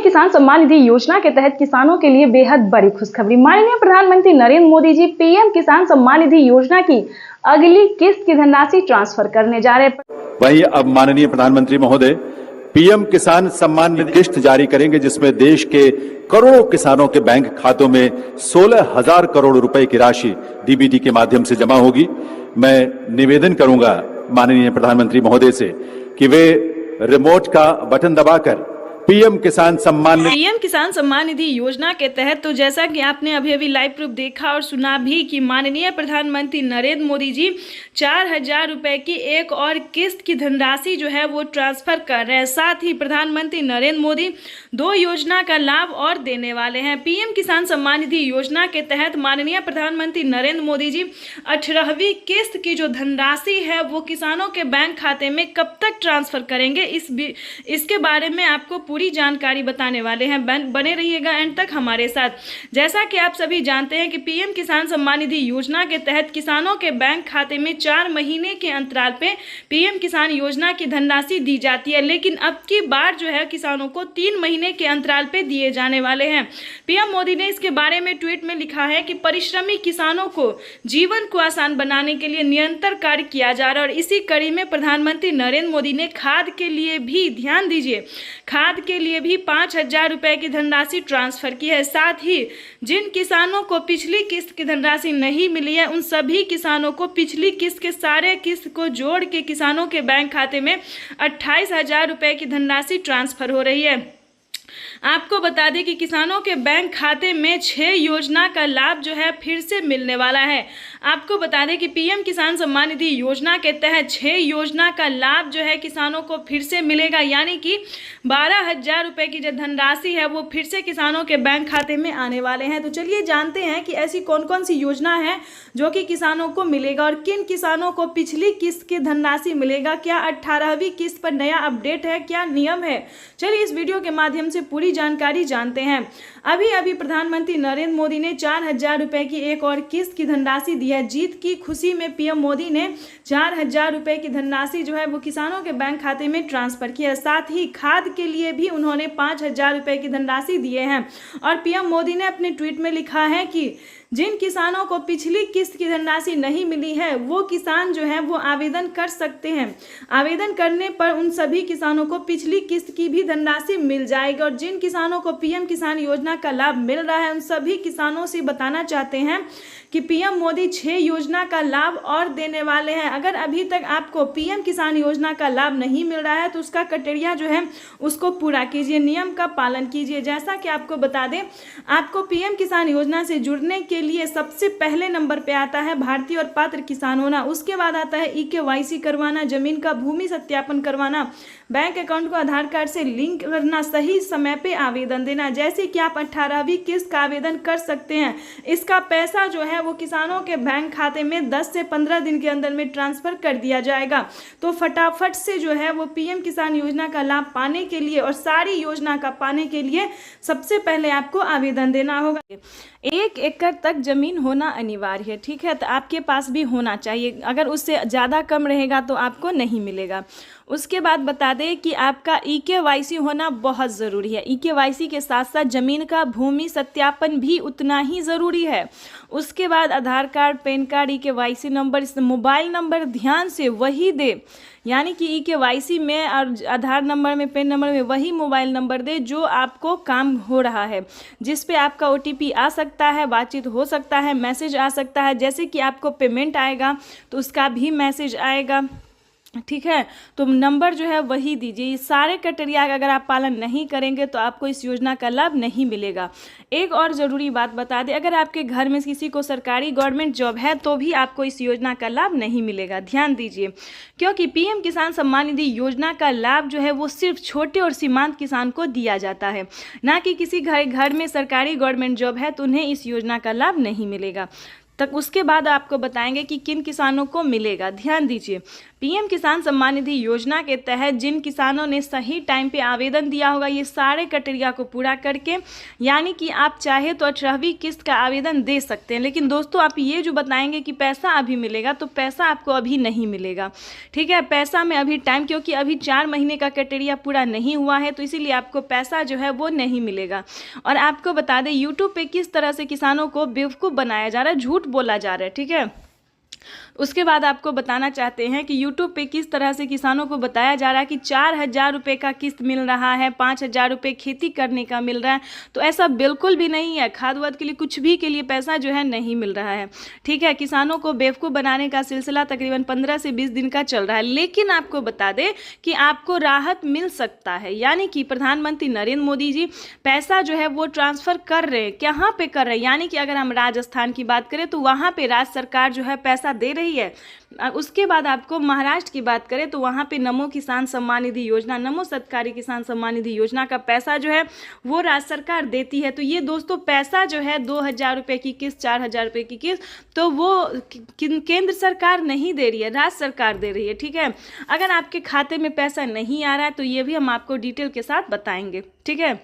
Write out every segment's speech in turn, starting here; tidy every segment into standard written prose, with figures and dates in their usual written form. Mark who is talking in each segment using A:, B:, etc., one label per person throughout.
A: किसान सम्मान निधि योजना के तहत किसानों के लिए बेहद बड़ी खुशखबरी। माननीय प्रधानमंत्री नरेंद्र मोदी जी पीएम किसान सम्मान निधि योजना की अगली किस्त की धनराशि ट्रांसफर करने जा रहे हैं।
B: वहीं अब माननीय प्रधानमंत्री महोदय पीएम किसान सम्मान निधि किस्त जारी करेंगे, जिसमें देश के करोड़ों किसानों के बैंक खातों में 16,000 करोड़ रुपए की राशि डीबीटी के माध्यम से जमा होगी। मैं निवेदन करूंगा माननीय प्रधानमंत्री महोदय से कि वे रिमोट का बटन दबाकर पीएम किसान सम्मान
C: निधि योजना के तहत तो जैसा कि आपने अभी लाइव प्रूफ देखा और सुना भी कि माननीय प्रधानमंत्री नरेंद्र मोदी जी 4,000 रुपए की एक और किस्त की धनराशि जो है वो ट्रांसफर कर रहे हैं। साथ ही प्रधानमंत्री नरेंद्र मोदी 2 योजना का लाभ और देने वाले हैं। पीएम किसान सम्मान निधि योजना के तहत माननीय प्रधानमंत्री नरेंद्र मोदी जी 18वीं किस्त की जो धनराशि है वो किसानों के बैंक खाते में कब तक ट्रांसफर करेंगे, इसके बारे में आपको पूरी जानकारी बताने वाले हैं। बने रहिएगा एंड तक हमारे साथ। जैसा कि आप सभी जानते हैं कि पीएम किसान सम्मान निधि योजना के तहत किसानों के बैंक खाते में 4 महीने के अंतराल पे पीएम किसान योजना की धनराशि दी जाती है, लेकिन अब की बार जो है किसानों को 3 महीने के अंतराल पे दिए जाने वाले हैं। पीएम मोदी ने इसके बारे में ट्वीट में लिखा है कि परिश्रमी किसानों को जीवन को आसान बनाने के लिए निरंतर कार्य किया जा रहा है और इसी कड़ी में प्रधानमंत्री नरेंद्र मोदी ने खाद के लिए भी, ध्यान दीजिए, खाद के लिए भी 5,000 रुपए की धनराशि ट्रांसफर की है। साथ ही जिन किसानों को पिछली किस्त की धनराशि नहीं मिली है उन सभी किसानों को पिछली किस्त के सारे किस्त को जोड़ के किसानों के बैंक खाते में 28,000 रुपए की धनराशि ट्रांसफर हो रही है। आपको बता दें कि किसानों के बैंक खाते में 6 योजना का लाभ जो है फिर से मिलने वाला है। आपको बता दें कि पीएम किसान सम्मान निधि योजना के तहत 6 योजना का लाभ जो है किसानों को फिर से मिलेगा, यानी कि 12,000 रुपए की जो धनराशि है वो फिर से किसानों के बैंक खाते में आने वाले हैं। तो चलिए जानते हैं कि ऐसी कौन कौन सी योजना है जो कि किसानों को मिलेगा और किन किसानों को पिछली किस्त की धनराशि मिलेगा। क्या 18वीं किस्त पर नया अपडेट है, क्या नियम है, चलिए इस वीडियो के माध्यम से पूरी जानकारी जानते हैं। अभी प्रधानमंत्री नरेंद्र मोदी ने 4,000 रुपए की एक और किस्त की धनराशि दी है। जीत की खुशी में पीएम मोदी ने 4,000 रुपए की धनराशि जो है वो किसानों के बैंक खाते में ट्रांसफर किया। साथ ही खाद के लिए भी उन्होंने 5,000 रुपए की धनराशि दिए हैं और पीएम मोदी ने अपने ट्वीट में लिखा है कि जिन किसानों को पिछली किस्त की धनराशि नहीं मिली है वो किसान जो है वो आवेदन कर सकते हैं। आवेदन करने पर उन सभी किसानों को पिछली किस्त की भी धनराशि मिल जाएगी और जिन किसानों को पीएम किसान योजना का लाभ मिल रहा है उन सभी किसानों से बताना चाहते हैं कि पीएम मोदी 6 योजना का लाभ और देने वाले हैं। अगर अभी तक आपको पीएम किसान योजना का लाभ नहीं मिल रहा है तो उसका क्राइटेरिया जो है उसको पूरा कीजिए, नियम का पालन कीजिए। जैसा कि आपको बता दें, आपको पीएम किसान योजना से जुड़ने के लिए सबसे पहले नंबर पे आता है भारतीय और पात्र किसान होना, उसके बाद आता है EKYC करवाना, जमीन का भूमि सत्यापन करवाना, बैंक अकाउंट को आधार कार्ड से लिंक करना, सही समय पे आवेदन देना। जैसे कि आप 18वीं किस्त का आवेदन कर सकते हैं। इसका पैसा जो है वो किसानों के बैंक खाते में 10 से 15 दिन के अंदर में ट्रांसफर कर दिया जाएगा। तो फटाफट से जो है वो पीएम किसान योजना का लाभ पाने के लिए और सारी योजना का पाने के लिए सबसे पहले आपको आवेदन देना होगा। 1 एकड़ तक जमीन होना अनिवार्य है, ठीक है, तो आपके पास भी होना चाहिए। अगर उससे ज़्यादा कम रहेगा तो आपको नहीं मिलेगा। उसके बाद बता दें कि आपका EKYC होना बहुत ज़रूरी है। EKYC के साथ साथ ज़मीन का भूमि सत्यापन भी उतना ही ज़रूरी है। उसके बाद Aadhaar card, PAN card, EKYC number, इस मोबाइल नंबर ध्यान से वही दे, यानी कि EKYC में और आधार नंबर में, पैन नंबर में वही मोबाइल नंबर दे जो आपको काम हो रहा है, जिस पे आपका OTP आ सकता है, बातचीत हो सकता है, मैसेज आ सकता है। जैसे कि आपको पेमेंट आएगा तो उसका भी मैसेज आएगा, ठीक है, तो नंबर जो है वही दीजिए। ये सारे क्राइटेरिया अगर आप पालन नहीं करेंगे तो आपको इस योजना का लाभ नहीं मिलेगा। एक और ज़रूरी बात बता दें, अगर आपके घर में किसी को सरकारी गवर्नमेंट जॉब है तो भी आपको इस योजना का लाभ नहीं मिलेगा। ध्यान दीजिए, क्योंकि पीएम किसान सम्मान निधि योजना का लाभ जो है वो सिर्फ छोटे और सीमांत किसान को दिया जाता है, ना कि किसी घर में सरकारी गवर्नमेंट जॉब है तो उन्हें इस योजना का लाभ नहीं मिलेगा। तक उसके बाद आपको बताएंगे कि किन किसानों को मिलेगा। ध्यान दीजिए, पीएम किसान सम्मान निधि योजना के तहत जिन किसानों ने सही टाइम पे आवेदन दिया होगा, ये सारे क्राइटेरिया को पूरा करके, यानी कि आप चाहे तो 18वीं किस्त का आवेदन दे सकते हैं। लेकिन दोस्तों आप ये जो बताएंगे कि पैसा अभी मिलेगा, तो पैसा आपको अभी नहीं मिलेगा, ठीक है। पैसा में अभी टाइम, क्योंकि अभी 4 महीने का क्राइटेरिया पूरा नहीं हुआ है, तो इसीलिए आपको पैसा जो है वो नहीं मिलेगा। और आपको बता दें यूट्यूब पे किस तरह से किसानों को बेवकूफ़ बनाया जा रहा है, झूठ बोला जा रहा है, ठीक है। उसके बाद आपको बताना चाहते हैं कि YouTube पे किस तरह से किसानों को बताया जा रहा है कि 4,000 रुपये का किस्त मिल रहा है, 5,000 रुपये खेती करने का मिल रहा है। तो ऐसा बिल्कुल भी नहीं है। खाद वाद के लिए, कुछ भी के लिए पैसा जो है नहीं मिल रहा है, ठीक है। किसानों को बेवकूफ़ बनाने का सिलसिला तकरीबन 15 से 20 दिन का चल रहा है। लेकिन आपको बता दें कि आपको राहत मिल सकता है, यानी कि प्रधानमंत्री नरेंद्र मोदी जी पैसा जो है वो ट्रांसफ़र कर रहे हैं। कहाँ पर कर रहे हैं? यानी कि अगर हम राजस्थान की बात करें तो वहाँ पर राज्य सरकार जो है पैसा दे रही है। उसके बाद आपको महाराष्ट्र की बात करें तो वहाँ पे नमो किसान सम्मान निधि योजना, नमो सत्कारी किसान सम्मान निधि योजना का पैसा जो है वो राज्य सरकार देती है। तो ये दोस्तों पैसा जो है 2,000 रुपये की किस्त, 4,000 रुपये की किस्त, तो वो केंद्र सरकार नहीं दे रही है, राज्य सरकार दे रही है, ठीक है। अगर आपके खाते में पैसा नहीं आ रहा है तो ये भी हम आपको डिटेल के साथ बताएंगे, ठीक है।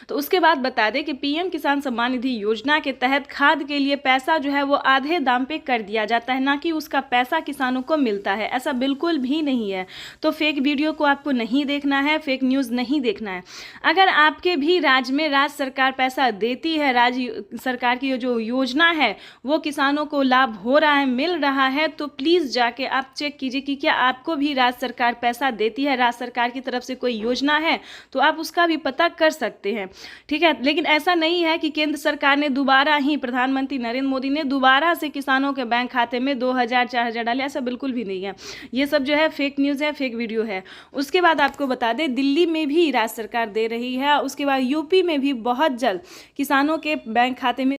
C: तो उसके बाद बता दें कि पीएम किसान सम्मान निधि योजना के तहत खाद के लिए पैसा जो है वो आधे दाम पे कर दिया जाता है, ना कि उसका पैसा किसानों को मिलता है। ऐसा बिल्कुल भी नहीं है। तो फेक वीडियो को आपको नहीं देखना है, फेक न्यूज़ नहीं देखना है। अगर आपके भी राज्य में राज्य सरकार पैसा देती है, राज्य सरकार की जो योजना है वो किसानों को लाभ हो रहा है, मिल रहा है, तो प्लीज़ जाके आप चेक कीजिए कि क्या आपको भी राज्य सरकार पैसा देती है, राज्य सरकार की तरफ से कोई योजना है तो आप उसका भी पता कर सकते हैं, ठीक है। लेकिन ऐसा नहीं है कि केंद्र सरकार ने दोबारा ही, प्रधानमंत्री नरेंद्र मोदी ने दोबारा से किसानों के बैंक खाते में 2,000 4,000 डाले, ऐसा बिल्कुल भी नहीं है। ये सब जो है फेक न्यूज़ है, फेक वीडियो है। उसके बाद आपको बता दें दिल्ली में भी राज्य सरकार दे रही है, उसके बाद यूपी में भी बहुत जल्द किसानों के बैंक खाते में